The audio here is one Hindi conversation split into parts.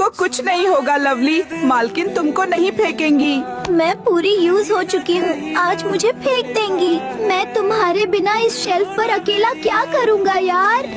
तुमको कुछ नहीं होगा लवली, मालकिन तुमको नहीं फेंकेंगी। मैं पूरी यूज हो चुकी हूँ, आज मुझे फेंक देंगी। मैं तुम्हारे बिना इस शेल्फ पर अकेला क्या करूँगा यार।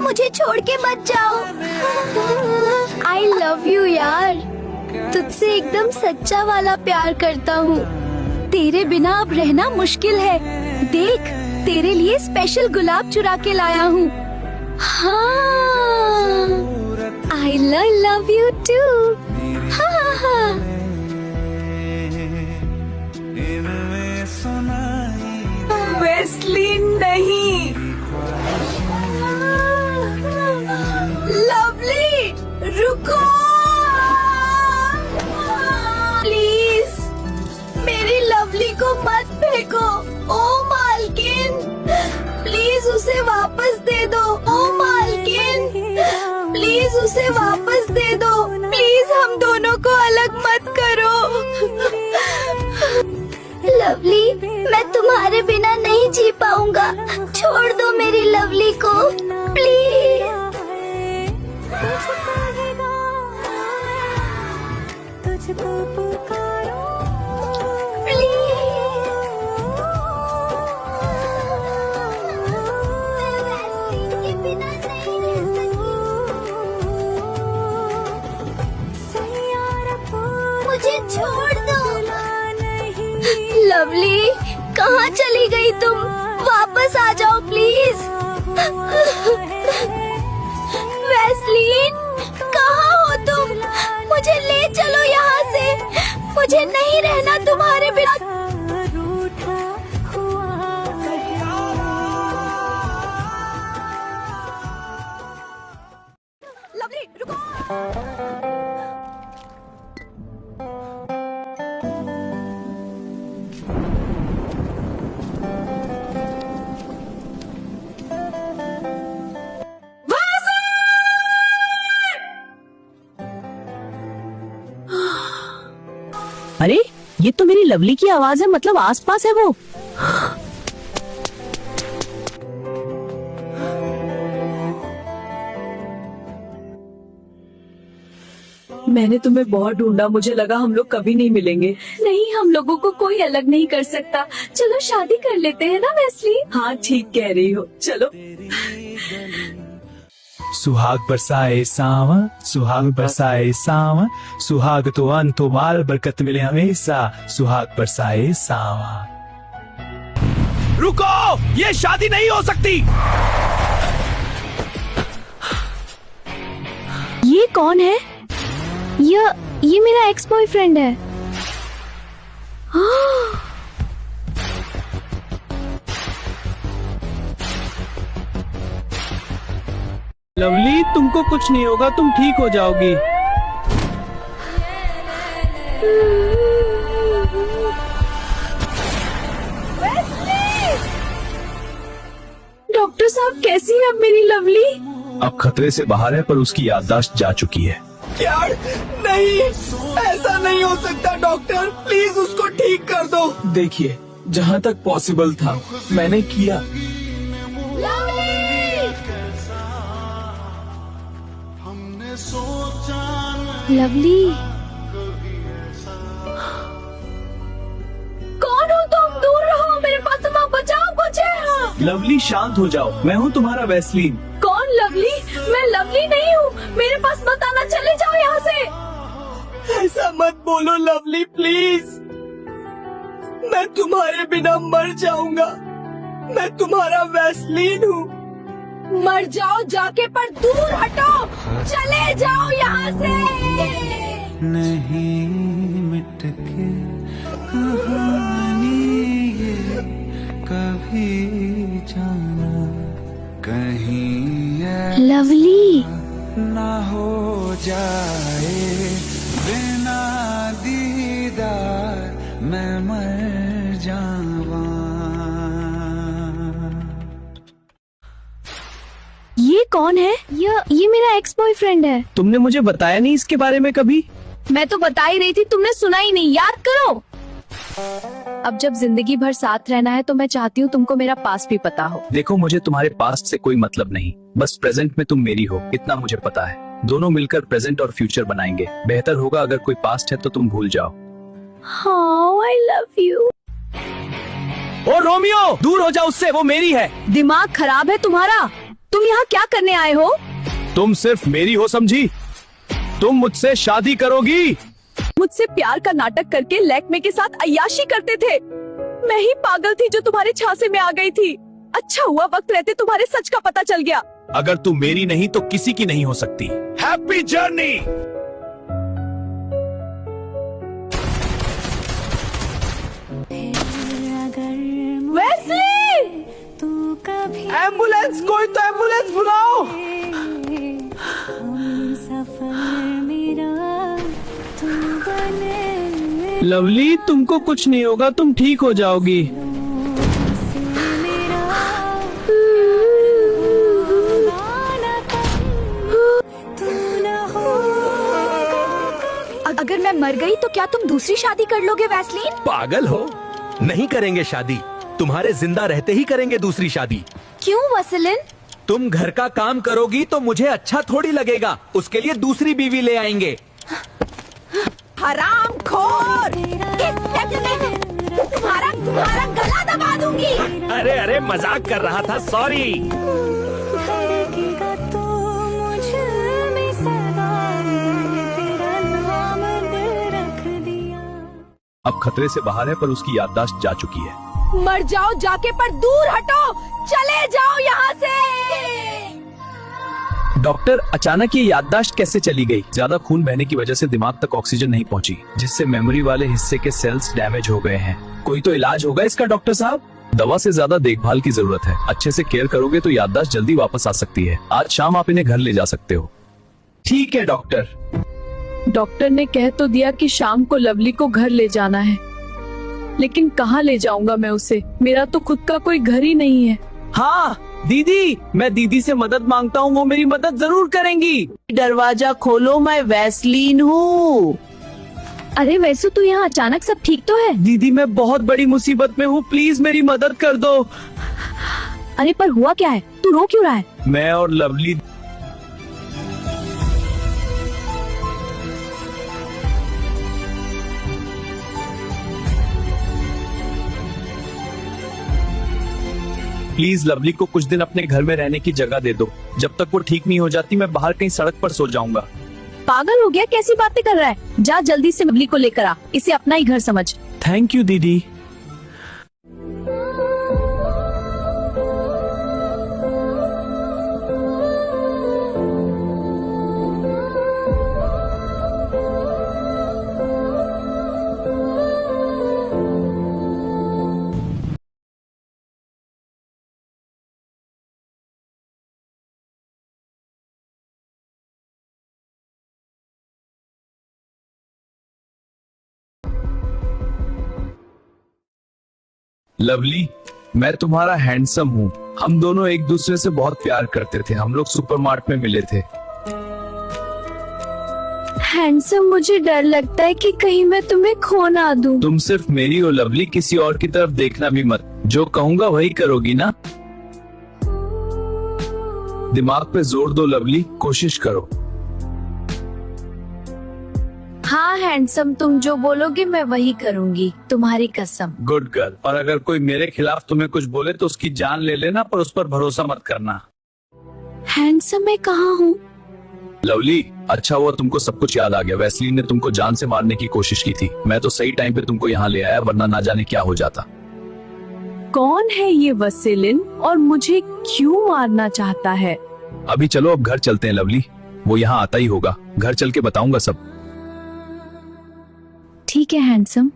मुझे छोड़ के मत जाओ। आई लव यू यार, तुझसे एकदम सच्चा वाला प्यार करता हूँ। तेरे बिना अब रहना मुश्किल है। देख, तेरे लिए स्पेशल गुलाब चुरा के लाया हूँ। हाँ, आई लव यू टू। हाँ। वेस्लिन नहीं। लवली, रुको प्लीज, मेरी लवली को मत फेंको। ओ मालकिन, प्लीज उसे वापस दे दो। ओ मालकिन, प्लीज उसे वापस दे दो। प्लीज हम दोनों को अलग मत करो। लवली, मैं तुम्हारे बिना नहीं जी पाऊंगा। छोड़ दो मेरी लवली को प्लीज। तुझको पुकारो मुझे छोड़ दो। लवली, कहाँ चली गई तुम? वापस आ जाओ प्लीज। वेस्लीन, कहाँ हो तुम? मुझे ले चलो यहाँ से। मुझे नहीं रहना तुम्हारे बिना। लवली, रुको। अरे, ये तो मेरी लवली की आवाज है, मतलब आसपास है वो। मैंने तुम्हें बहुत ढूंढा, मुझे लगा हम लोग कभी नहीं मिलेंगे। नहीं, हम लोगों को कोई अलग नहीं कर सकता। चलो शादी कर लेते हैं ना वेस्ली। हाँ, ठीक कह रही हो, चलो। सुहाग बरसाए सावन, सुहाग बरसाए सावन, सुहाग तो अंत तो माल बरकत मिले हमेशा, सुहाग बरसाए सावन। रुको, ये शादी नहीं हो सकती। ये कौन है? ये मेरा एक्स बॉयफ्रेंड है। लवली, तुमको कुछ नहीं होगा, तुम ठीक हो जाओगी। डॉक्टर साहब, कैसी है अब मेरी लवली? अब खतरे से बाहर है, पर उसकी याददाश्त जा चुकी है। क्या? नहीं, ऐसा नहीं हो सकता डॉक्टर, प्लीज उसको ठीक कर दो। देखिए, जहाँ तक पॉसिबल था मैंने किया। लवली, कौन हो तुम? दूर रहो, मेरे पास तुम, बचाओ मुझे। लवली, शांत हो जाओ, मैं हूँ तुम्हारा वेस्लीन। कौन लवली? मैं लवली नहीं हूँ, मेरे पास मत आना, चले जाओ यहाँ से। ऐसा मत बोलो लवली, प्लीज। मैं तुम्हारे बिना मर जाऊंगा। मैं तुम्हारा वेस्लीन हूँ। मर जाओ जाके, पर दूर हटो। चले जाओ यहाँ से। नहीं मिट के कहानी ये कभी जाना कहीं लवली, ना हो जाए बिना दीदार मैं मर जावा। ये कौन है? ये मेरा एक्स बॉयफ्रेंड है। तुमने मुझे बताया नहीं इसके बारे में कभी? मैं तो बता ही रही थी, तुमने सुना ही नहीं। याद करो। अब जब जिंदगी भर साथ रहना है तो मैं चाहती हूँ तुमको मेरा पास्ट भी पता हो। देखो, मुझे तुम्हारे पास्ट से कोई मतलब नहीं, बस प्रेजेंट में तुम मेरी हो, इतना मुझे पता है। दोनों मिलकर प्रेजेंट और फ्यूचर बनाएंगे। बेहतर होगा अगर कोई पास्ट है तो तुम भूल जाओ। हाँ, I love you। ओ रोमियो, दूर हो जाओ उससे, वो मेरी है। दिमाग खराब है तुम्हारा? तुम यहाँ क्या करने आए हो? तुम सिर्फ मेरी हो समझी? तुम मुझसे शादी करोगी? मुझसे प्यार का नाटक करके लैक्मे के साथ अय्याशी करते थे। मैं ही पागल थी जो तुम्हारे झांसे में आ गई थी। अच्छा हुआ वक्त रहते तुम्हारे सच का पता चल गया। अगर तू मेरी नहीं तो किसी की नहीं हो सकती। Happy journey. वेस्ली! एम्बुलेंस, कोई तो एम्बुलेंस बुलाओ। लवली तुमको कुछ नहीं होगा, तुम ठीक हो जाओगी। अगर मैं मर गई तो क्या तुम दूसरी शादी कर लोगे वैसलीन? पागल हो? नहीं करेंगे शादी। तुम्हारे जिंदा रहते ही करेंगे दूसरी शादी। क्यों वैसलीन? तुम घर का काम करोगी तो मुझे अच्छा थोड़ी लगेगा। उसके लिए दूसरी बीवी ले आएंगे। हरामखोर! तुम्हारा गला दबा दूंगी। अरे मजाक कर रहा था, सॉरी। अब खतरे से बाहर है पर उसकी याददाश्त जा चुकी है। मर जाओ जाके, पर दूर हटो। चले जाओ यहाँ से। डॉक्टर, अचानक ये याददाश्त कैसे चली गई? ज्यादा खून बहने की वजह से दिमाग तक ऑक्सीजन नहीं पहुंची, जिससे मेमोरी वाले हिस्से के सेल्स डैमेज हो गए हैं। कोई तो इलाज होगा इसका डॉक्टर साहब? दवा से ज्यादा देखभाल की जरूरत है। अच्छे से केयर करोगे तो याददाश्त जल्दी वापस आ सकती है। आज शाम आप इन्हें घर ले जा सकते हो। ठीक है डॉक्टर। डॉक्टर ने कह तो दिया कि शाम को लवली को घर ले जाना है, लेकिन कहाँ ले जाऊंगा मैं उसे? मेरा तो खुद का कोई घर ही नहीं है। हाँ दीदी, मैं दीदी से मदद मांगता हूँ, वो मेरी मदद जरूर करेंगी। दरवाजा खोलो, मैं वैसलीन हूँ। अरे वैसु, तू यहाँ अचानक सब ठीक तो है? दीदी मैं बहुत बड़ी मुसीबत में हूँ, प्लीज मेरी मदद कर दो। अरे पर हुआ क्या है? तू रो क्यों रहा है? मैं और लवली प्लीज लवली को कुछ दिन अपने घर में रहने की जगह दे दो। जब तक वो ठीक नहीं हो जाती मैं बाहर कहीं सड़क पर सो जाऊंगा। पागल हो गया? कैसी बातें कर रहा है? जा जल्दी से लवली को लेकर आ, इसे अपना ही घर समझ। थैंक यू दीदी। लवली, मैं तुम्हारा हैंडसम हूँ। हम दोनों एक दूसरे से बहुत प्यार करते थे। हम लोग सुपरमार्ट में मिले थे। हैंडसम, मुझे डर लगता है कि कहीं मैं तुम्हें खो ना दूं। तुम सिर्फ मेरी हो लवली, किसी और की तरफ देखना भी मत। जो कहूँगा वही करोगी ना? दिमाग पे जोर दो लवली, कोशिश करो। हाँ हैंडसम, तुम जो बोलोगे मैं वही करूंगी, तुम्हारी कसम। Good girl. और अगर कोई मेरे खिलाफ तुम्हें कुछ बोले तो उसकी जान ले लेना, पर उस पर भरोसा मत करना। हैंडसम, मैं कहाँ हूँ? लवली, अच्छा हुआ तुमको सब कुछ याद आ गया। वैसलीन ने तुमको जान से मारने की कोशिश की थी। मैं तो सही टाइम पे तुमको यहाँ ले आया, वरना ना जाने क्या हो जाता। कौन है ये वैसलीन और मुझे क्यों मारना चाहता है? अभी चलो, अब घर चलते हैं लवली। वो यहाँ आता ही होगा। घर चल के बताऊंगा सब। ठीक है हैंडसम।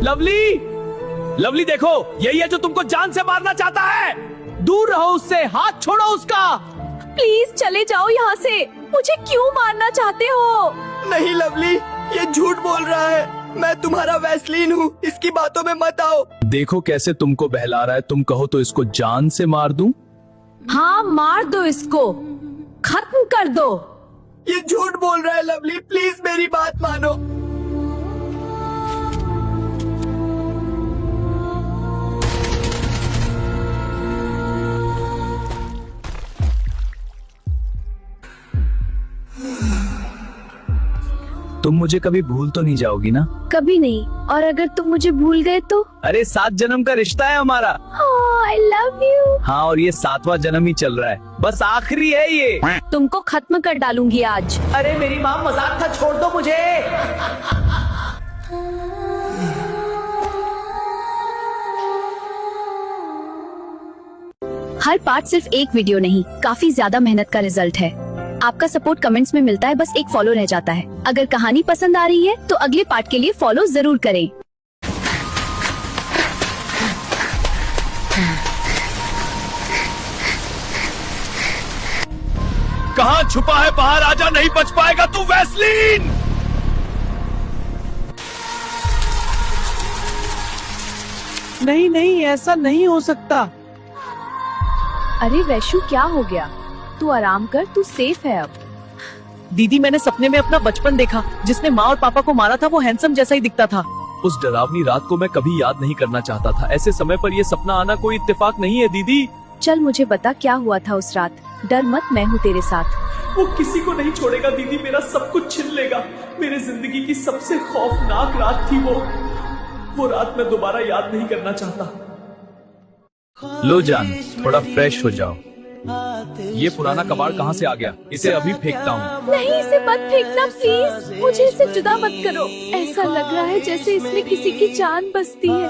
लवली, लवली देखो, यही है जो तुमको जान से मारना चाहता है। दूर रहो उससे, हाथ छोड़ो उसका। प्लीज चले जाओ यहाँ से। मुझे क्यों मारना चाहते हो? नहीं लवली, ये झूठ बोल रहा है। मैं तुम्हारा वैसलीन हूँ, इसकी बातों में मत आओ। देखो कैसे तुमको बहला रहा है। तुम कहो तो इसको जान से मार दूं? हाँ, मार दो इसको, खत्म कर दो। ये झूठ बोल रहा है लवली, प्लीज मेरी बात मानो। तुम मुझे कभी भूल तो नहीं जाओगी ना? कभी नहीं। और अगर तुम मुझे भूल गए तो? अरे 7 जन्म का रिश्ता है हमारा। I love you. हाँ, और ये 7वां जन्म ही चल रहा है, बस आखिरी है ये। तुमको खत्म कर डालूंगी आज। अरे मेरी माँ, मजाक था, छोड़ दो मुझे। हर पार्ट सिर्फ एक वीडियो नहीं, काफी ज्यादा मेहनत का रिजल्ट है। आपका सपोर्ट कमेंट्स में मिलता है, बस एक फॉलो रह जाता है। अगर कहानी पसंद आ रही है तो अगले पार्ट के लिए फॉलो जरूर करें। कहाँ छुपा है, बाहर आजा, नहीं बच पाएगा तू वैसलीन। नहीं नहीं, ऐसा नहीं हो सकता। अरे वैशु, क्या हो गया? तू आराम कर, तू सेफ है अब। दीदी, मैंने सपने में अपना बचपन देखा। जिसने माँ और पापा को मारा था वो हैंडसम जैसा ही दिखता था। उस डरावनी रात को मैं कभी याद नहीं करना चाहता था। ऐसे समय पर ये सपना आना कोई इत्तेफाक नहीं है दीदी। चल मुझे बता, क्या हुआ था उस रात? डर मत, मैं हूँ तेरे साथ। वो किसी को नहीं छोड़ेगा दीदी, मेरा सब कुछ छीन लेगा। मेरे जिंदगी की सबसे खौफनाक रात थी वो रात मैं दोबारा याद नहीं करना चाहता। लो जान, थोड़ा फ्रेश हो जाओ। ये पुराना कबाड़ कहाँ से आ गया? इसे अभी फेंकता हूँ। नहीं, इसे मत फेंकना प्लीज। मुझे इसे जुदा मत करो। ऐसा लग रहा है जैसे इसमें किसी की जान बसती है।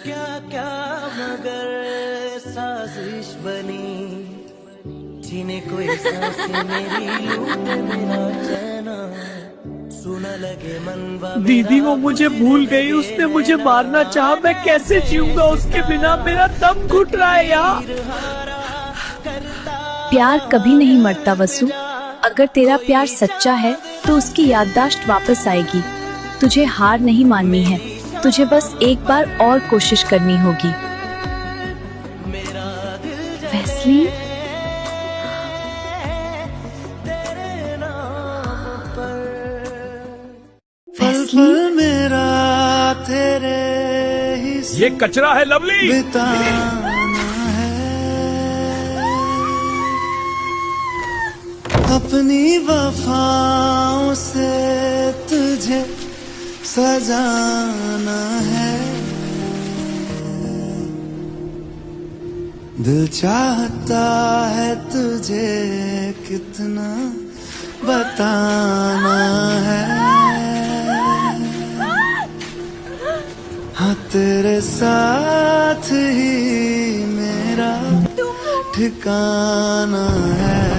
क्या क्या मगर साजिश बनी, जीने कोई सांसें मेरी लूटे मेरा चैना, सुना लगे मनवा। दीदी, वो मुझे भूल गई। उसने मुझे मारना चाहा। मैं कैसे जीऊंगा उसके बिना? मेरा दम घुट रहा है यार। प्यार कभी नहीं मरता वसु। अगर तेरा प्यार सच्चा है तो उसकी याददाश्त वापस आएगी। तुझे हार नहीं माननी है, तुझे बस एक बार और कोशिश करनी होगी। वैसलीन, वैसलीन मेरा तेरे ही ये कचरा है लवली। बिताना है, अपनी वफाओं से तुझे सजाना है। दिल चाहता है तुझे कितना बताना है। हाँ, तेरे साथ ही मेरा ठिकाना है।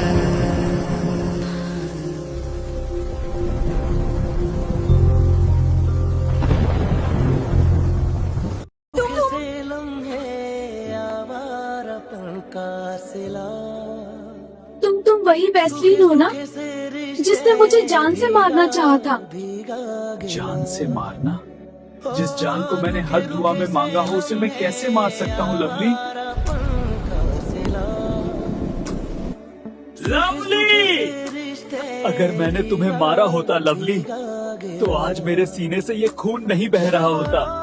तुम वही वैसलीन हो ना जिसने मुझे जान से मारना चाहा था? जान से मारना? जिस जान को मैंने हर दुआ में मांगा हो उसे मैं कैसे मार सकता हूँ लवली? लवली, अगर मैंने तुम्हें मारा होता लवली, तो आज मेरे सीने से ये खून नहीं बह रहा होता।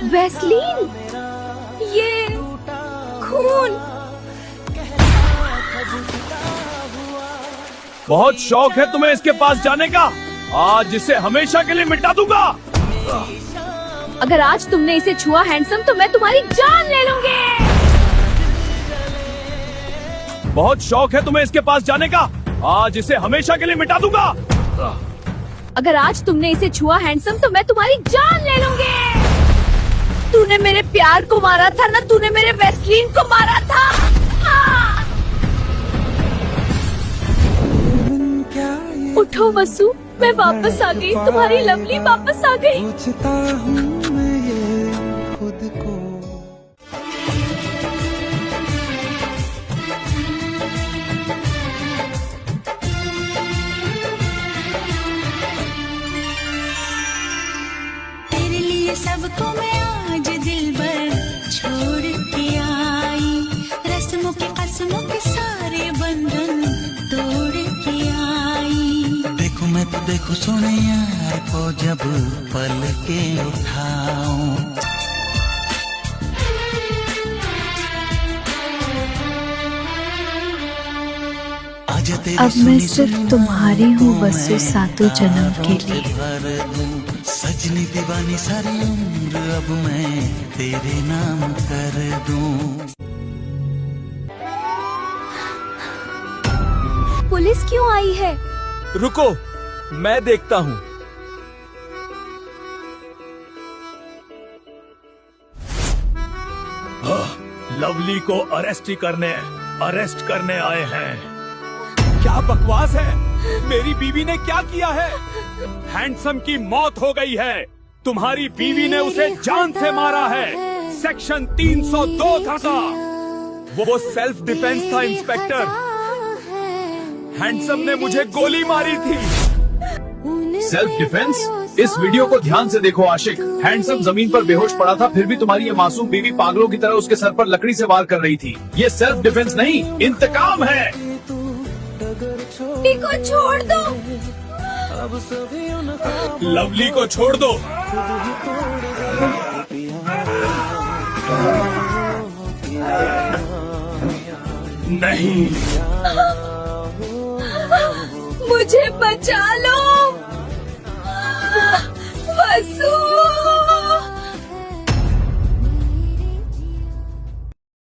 वैसलीन, ये खून। बहुत शौक है तुम्हें इसके पास जाने का। आज इसे हमेशा के लिए मिटा दूंगा। अगर आज तुमने इसे छुआ हैंडसम, तो मैं तुम्हारी जान ले लूंगी। बहुत शौक है तुम्हें इसके पास जाने का। आज इसे हमेशा के लिए मिटा दूंगा। अगर आज तुमने इसे छुआ हैंडसम, तो मैं तुम्हारी जान ले लूंगी। तूने मेरे प्यार को मारा था ना, तूने मेरे वैसलीन को मारा था। उठो वसु, मैं वापस आ गई। तुम्हारी लवली वापस आ गई। पूछता हूँ मैं ये खुद को। तेरे लिए सबको मैं आज दिल भर छोड़ के आई, रस्मों के कसमों के सारे बंधन तोड़ के आई। देखो मैं तो देखो सोने यार को जब पल के उठाऊं, आजा तेरी अब मैं सुनी सिर्फ सुनी तुम्हारी हूँ बातों वसु में सातों जन्म के राहों पे लिए। भर दूं। सजनी दीवानी सारी उम्र अब मैं तेरे नाम कर दूं। पुलिस क्यों आई है? रुको, मैं देखता हूँ। लवली को अरेस्ट करने आए हैं। क्या बकवास है? मेरी बीवी ने क्या किया है? हैंडसम की मौत हो गई है। तुम्हारी बीवी ने उसे जान से मारा है। सेक्शन 302 था। वो सेल्फ डिफेंस था इंस्पेक्टर। हैंडसम ने मुझे गोली मारी थी। Self defence? इस वीडियो को ध्यान से देखो आशिक। हैंडसम जमीन पर बेहोश पड़ा था, फिर भी तुम्हारी ये मासूम बीवी पागलों की तरह उसके सर पर लकड़ी से वार कर रही थी। ये सेल्फ डिफेंस नहीं, इंतकाम है। को छोड़ दो। लवली को छोड़ दो। नहीं, मुझे बचा लो वसु।